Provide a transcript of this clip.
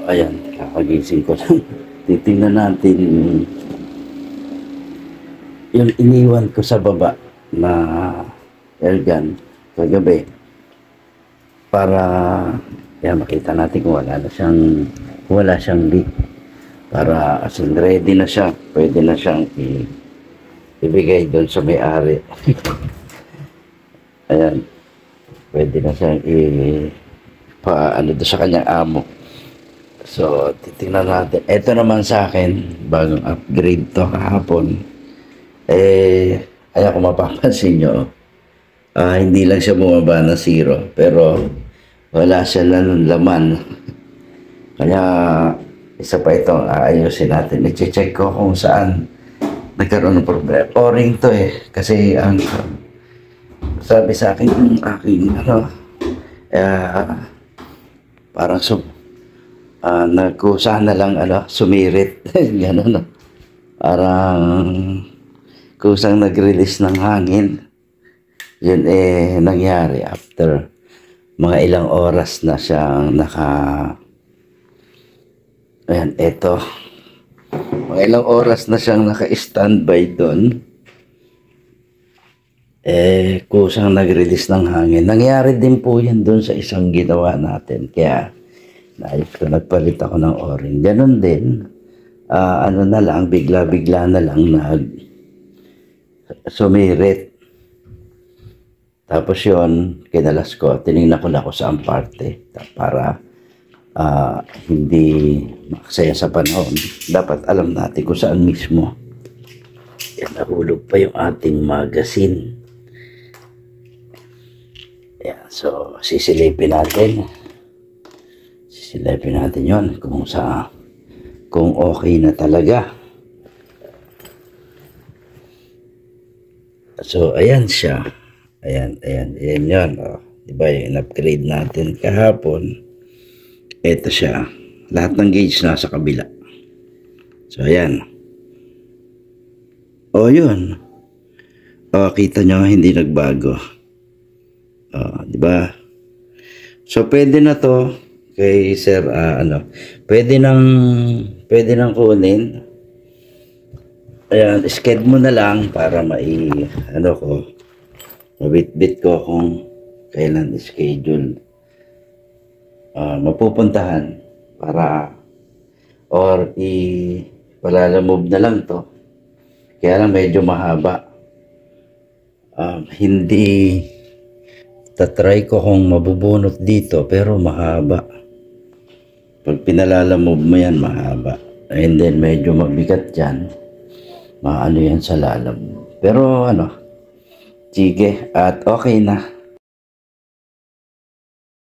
Ayan, kakagising ko lang. Titingnan natin yung iniwan ko sa baba na airgun kagabi para makita natin kung wala siyang leak, para as in ready na siya, pwede na siyang ibigay doon sa may-ari. Ayan, pwede na siyang doon sa kanyang amo. So, titingnan natin. Ito naman sa akin, bagong upgrade to kahapon. Ayan, kung mapapansin nyo, hindi lang siya bumaba ng 0, pero wala siya laman. Kaya, isa pa ito, aayusin natin. I-check ko kung saan nagkaroon ng problema. O-ring to kasi ang sabi sa akin, yung aking, parang nagkusa na lang, sumirit. Gano'n, parang kusang nag-release ng hangin. Yun nangyari after mga ilang oras na siyang mga ilang oras na siyang naka-standby doon. Kusang nag-release ng hangin. Nangyari din po yan doon sa isang ginawa natin. Kaya nagpalit ako ng o-ring. Ganon din, na lang, bigla-bigla na lang sumirit. Tapos yun, kinalas ko, tinignan ko lang kung saan parte para hindi makasaya sa panahon. Dapat alam natin kung saan mismo. Yan, nahulog pa yung ating magazine. Yan, so sisilipin natin. Sisilipin natin yon kung okay na talaga. So, ayan siya. Ayan yun. Diba yung in-upgrade natin kahapon? Ito siya. Lahat ng gauge nasa kabila. So, ayan. Yun. Kita nyo, hindi nagbago. Diba? So, pwede na to kay sir, pwede nang kunin. Ayan, sked mo na lang para mabitbit ko kung kailan schedule mapupuntahan para palalamove na lang to. Kaya lang medyo mahaba. Hindi tatry ko kung mabubunot dito pero mahaba. Pag pinalalamove mo yan, mahaba. And then medyo mabigat dyan. Maano yan sa lalam. Pero sige, at okay na.